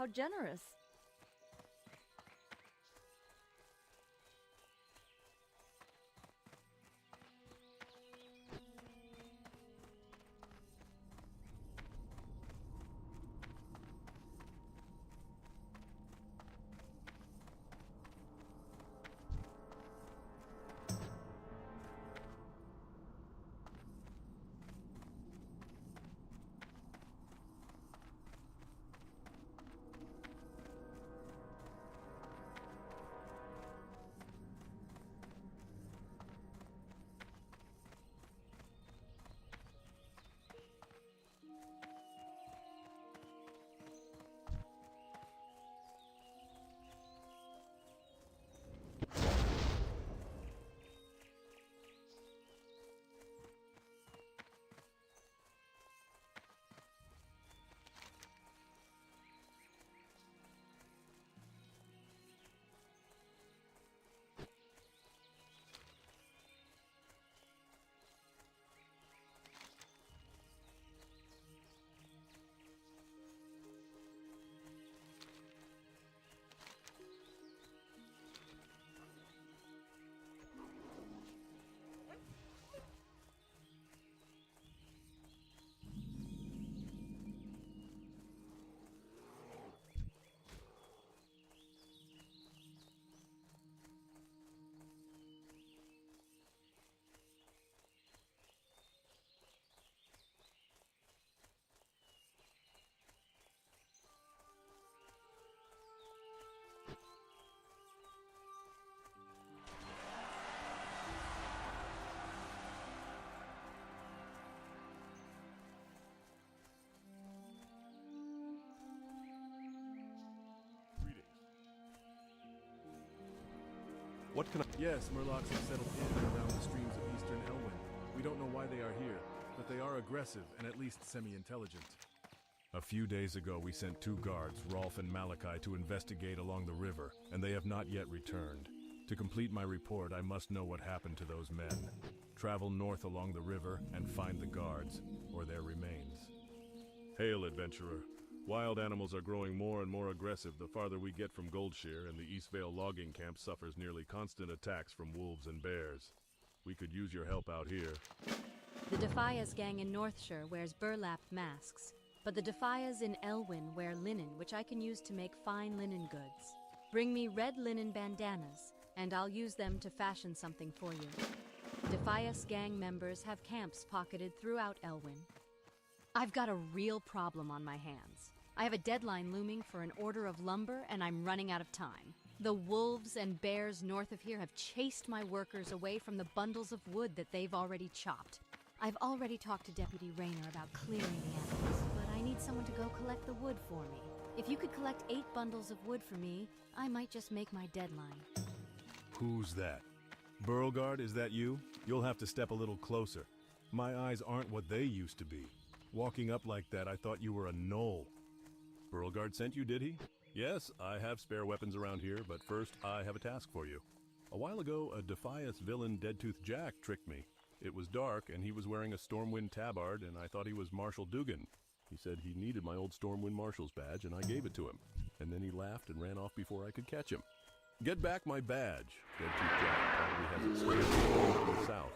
How generous. What can I... Yes, Murlocs have settled in and around the streams of eastern Elwyn. We don't know why they are here, but they are aggressive and at least semi-intelligent. A few days ago, we sent 2 guards, Rolf and Malachi, to investigate along the river, and they have not yet returned. To complete my report, I must know what happened to those men. Travel north along the river and find the guards, or their remains. Hail, adventurer. Wild animals are growing more and more aggressive the farther we get from Goldshear, and the Eastvale logging camp suffers nearly constant attacks from wolves and bears. We could use your help out here. The Defias gang in Northshire wears burlap masks, but the Defias in Elwyn wear linen, which I can use to make fine linen goods. Bring me red linen bandanas, and I'll use them to fashion something for you. Defias gang members have camps pocketed throughout Elwyn. I've got a real problem on my hands. I have a deadline looming for an order of lumber, and I'm running out of time. The wolves and bears north of here have chased my workers away from the bundles of wood that they've already chopped. I've already talked to Deputy Rayner about clearing the animals, but I need someone to go collect the wood for me. If you could collect 8 bundles of wood for me, I might just make my deadline. Who's that? Beauregard, is that you? You'll have to step a little closer. My eyes aren't what they used to be. Walking up like that, I thought you were a gnoll. Beauregard sent you, did he? Yes, I have spare weapons around here, but first I have a task for you. A while ago, a Defias villain, Deadtooth Jack, tricked me. It was dark, and he was wearing a Stormwind tabard, and I thought he was Marshal Dugan. He said he needed my old Stormwind Marshal's badge, and I gave it to him. And then he laughed and ran off before I could catch him. Get back my badge. Deadtooth Jack probably has it stored in the south.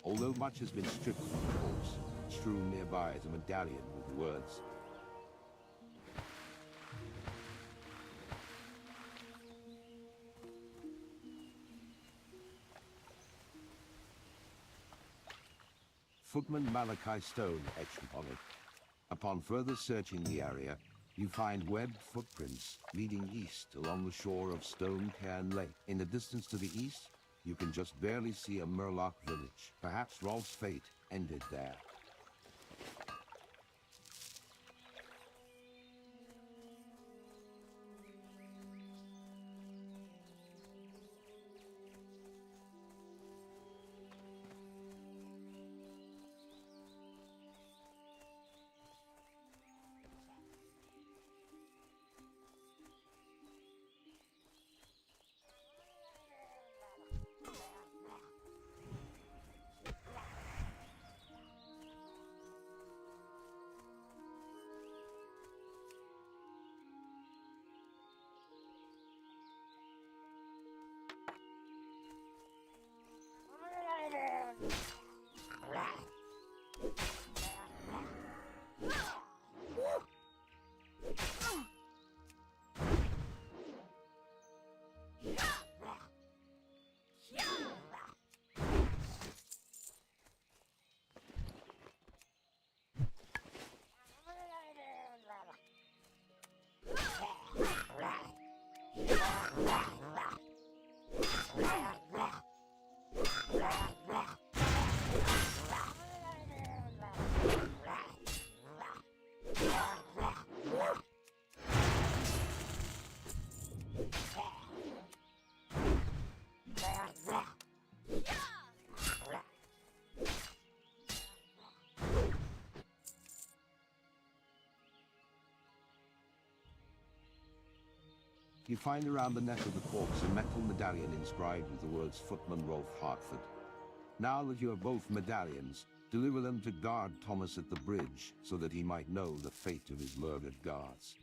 Although much has been stripped from the corpse, strewn nearby is a medallion with the words, Footman Malachi stone etched upon it. Upon further searching the area, you find webbed footprints leading east along the shore of Stone Cairn Lake. In the distance to the east, you can just barely see a Murloc village. Perhaps Rolf's fate ended there. You find around the neck of the corpse a metal medallion inscribed with the words Footman Rolf Hartford. Now that you have both medallions, deliver them to guard Thomas at the bridge so that he might know the fate of his murdered guards.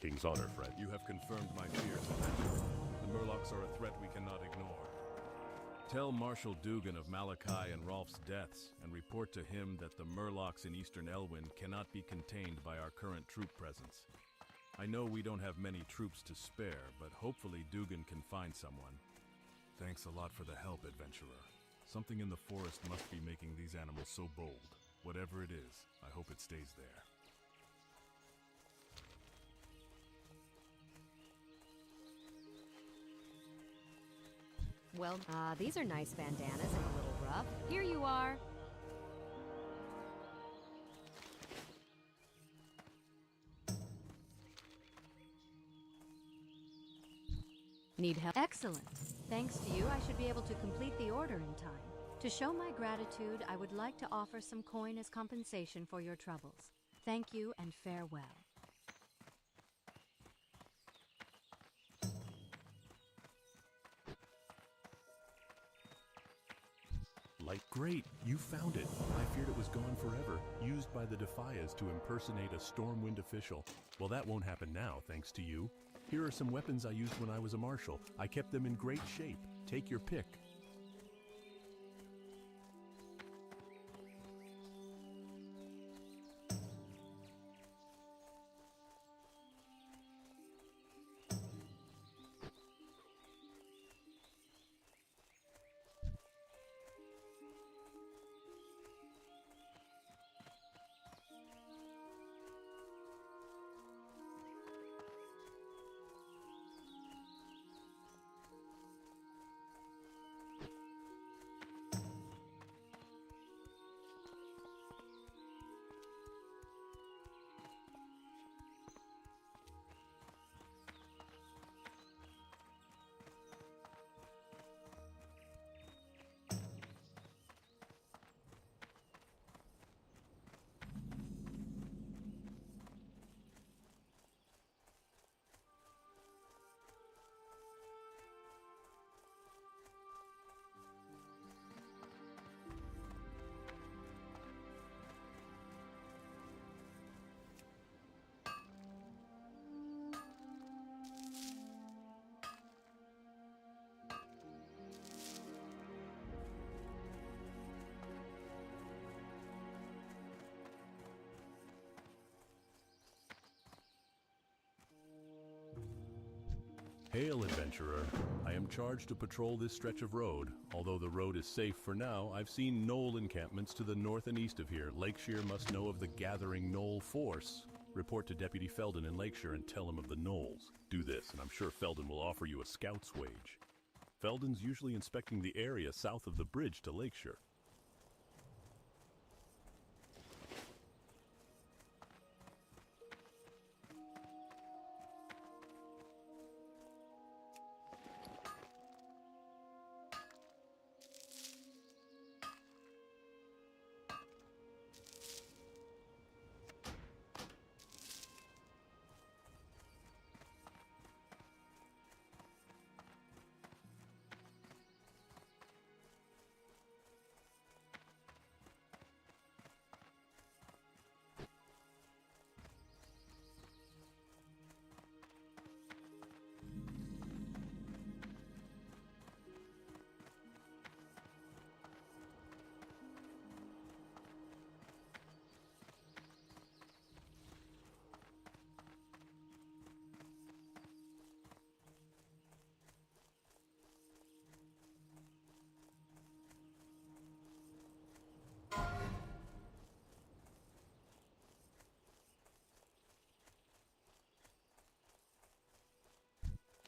King's honor, friend. You have confirmed my fears, Adventurer. The Murlocs are a threat we cannot ignore. Tell Marshal Dugan of Malachi and Rolf's deaths, and report to him that the Murlocs in Eastern Elwyn cannot be contained by our current troop presence. I know we don't have many troops to spare, but hopefully Dugan can find someone. Thanks a lot for the help, Adventurer. Something in the forest must be making these animals so bold. Whatever it is, I hope it stays there. Well, these are nice bandanas and a little rough. Here you are. Need help? Excellent. Thanks to you, I should be able to complete the order in time. To show my gratitude, I would like to offer some coin as compensation for your troubles. Thank you and farewell. Great, you found it. I feared it was gone forever, used by the Defias to impersonate a Stormwind official. Well, that won't happen now, thanks to you. Here are some weapons I used when I was a marshal. I kept them in great shape. Take your pick. Hail, adventurer. I am charged to patrol this stretch of road. Although the road is safe for now, I've seen Knoll encampments to the north and east of here. Lakeshire must know of the gathering Knoll force. Report to Deputy Felden in Lakeshire and tell him of the Knolls. Do this, and I'm sure Felden will offer you a scout's wage. Felden's usually inspecting the area south of the bridge to Lakeshire.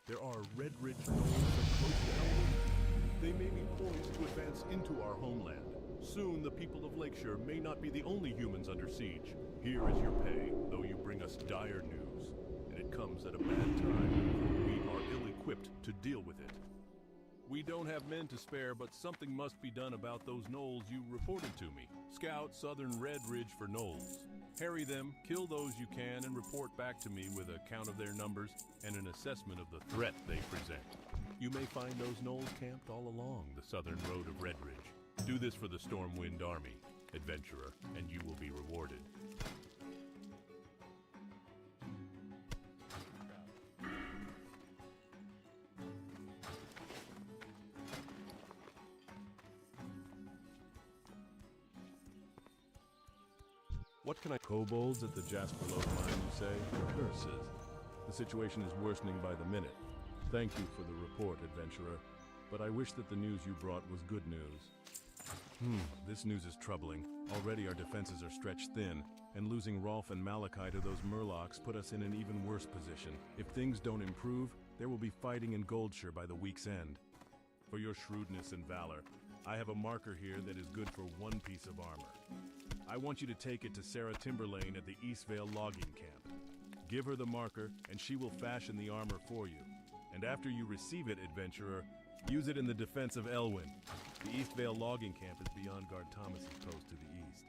There are Red Ridge Knolls close to Elwood. They may be poised to advance into our homeland. Soon the people of Lakeshire may not be the only humans under siege. Here is your pay, though you bring us dire news. And it comes at a bad time. We are ill-equipped to deal with it. We don't have men to spare, but something must be done about those Knolls you reported to me. Scout Southern Red Ridge for Knolls. Harry them, kill those you can, and report back to me with a count of their numbers and an assessment of the threat they present. You may find those Knolls camped all along the southern road of Red Ridge. Do this for the Stormwind Army, adventurer, and you will be rewarded. What can I... Kobolds at the Jasper Lode mine, you say? Curses. The situation is worsening by the minute. Thank you for the report, adventurer. But I wish that the news you brought was good news. This news is troubling. Already our defenses are stretched thin, and losing Rolf and Malachi to those Murlocs put us in an even worse position. If things don't improve, there will be fighting in Goldshire by the week's end. For your shrewdness and valor, I have a marker here that is good for one piece of armor. I want you to take it to Sarah Timberlane at the Eastvale logging camp. Give her the marker, and she will fashion the armor for you. And after you receive it, adventurer, use it in the defense of Elwyn. The Eastvale logging camp is beyond Guard Thomas's post to the east.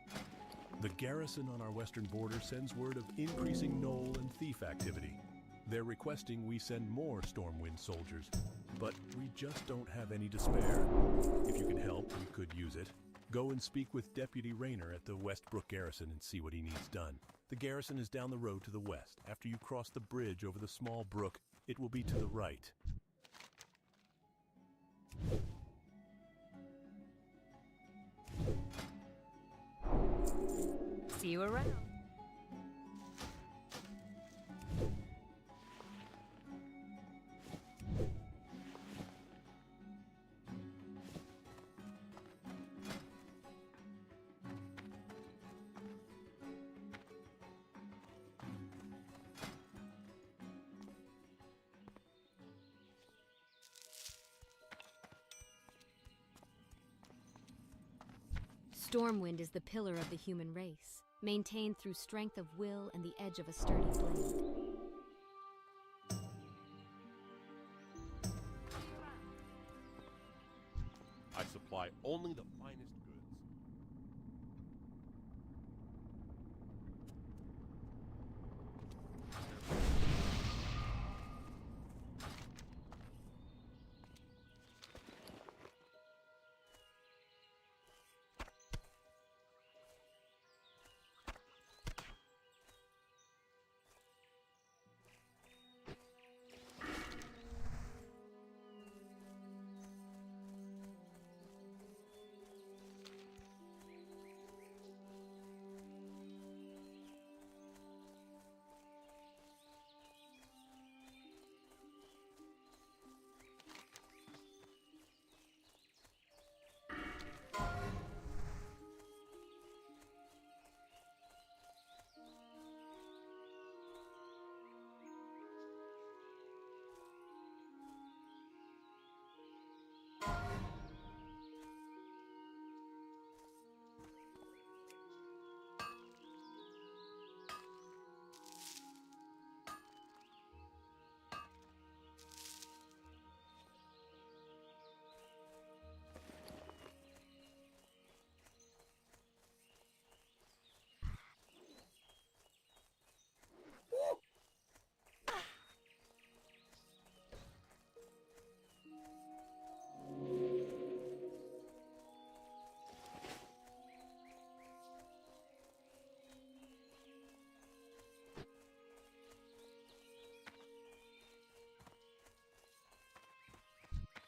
The garrison on our western border sends word of increasing Knoll and thief activity. They're requesting we send more Stormwind soldiers, but we just don't have any to spare. If you can help, we could use it. Go and speak with Deputy Rayner at the Westbrook Garrison and see what he needs done. The garrison is down the road to the west. After you cross the bridge over the small brook, it will be to the right. See you around. Stormwind is the pillar of the human race, maintained through strength of will and the edge of a sturdy blade. I supply only the finest goods.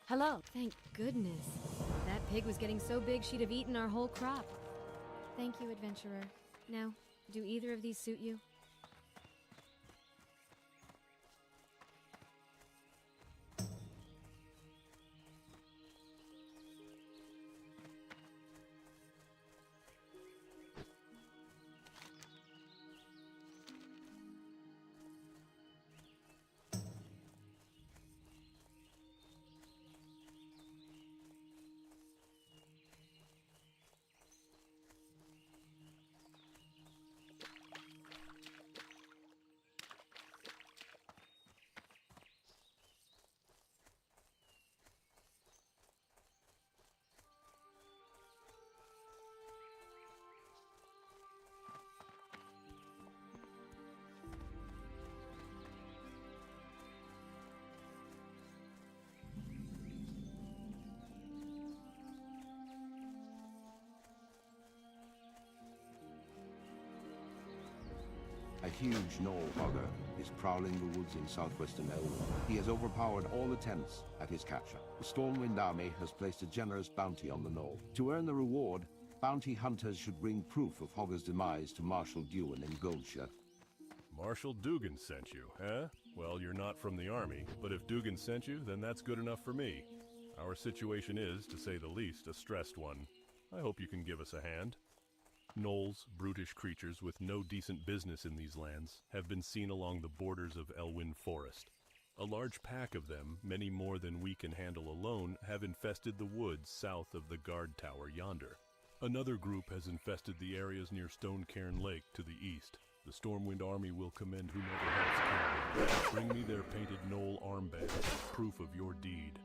Hello. Thank goodness. That pig was getting so big she'd have eaten our whole crop. Thank you, adventurer. Now, do either of these suit you? A huge gnoll hogger is prowling the woods in southwestern Elwyn. He has overpowered all attempts at his capture. The Stormwind Army has placed a generous bounty on the gnoll. To earn the reward, bounty hunters should bring proof of Hogger's demise to Marshal Dewan in Goldshire. Marshal Dugan sent you, huh? Well, you're not from the army, but if Dugan sent you, then that's good enough for me. Our situation is, to say the least, a stressed one. I hope you can give us a hand. Gnolls, brutish creatures with no decent business in these lands, have been seen along the borders of Elwyn Forest. A large pack of them, many more than we can handle alone, have infested the woods south of the guard tower yonder. Another group has infested the areas near Stonecairn Lake to the east. The Stormwind Army will commend whomever helps kill them. Bring me their painted gnoll armbands as proof of your deed.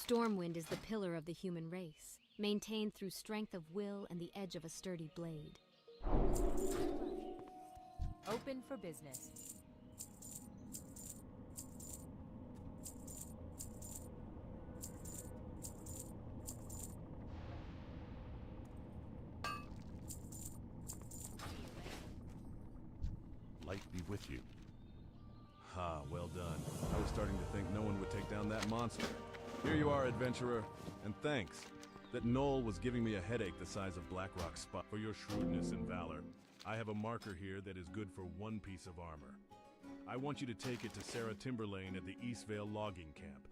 Stormwind is the pillar of the human race, maintained through strength of will and the edge of a sturdy blade. Open for business. Light be with you. Ah, well done. I was starting to think no one would take down that monster. Here you are, adventurer, and thanks. That knoll was giving me a headache the size of Blackrock's spot. For your shrewdness and valor, I have a marker here that is good for one piece of armor. I want you to take it to Sarah Timberlane at the Eastvale logging camp.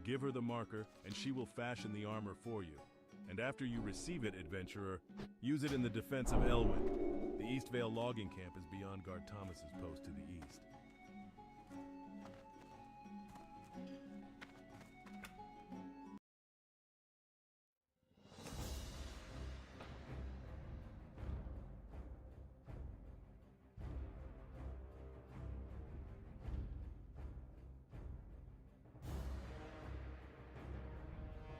Give her the marker, and she will fashion the armor for you. And after you receive it, adventurer, use it in the defense of Elwyn. The Eastvale logging camp is beyond Guard Thomas's post to the east.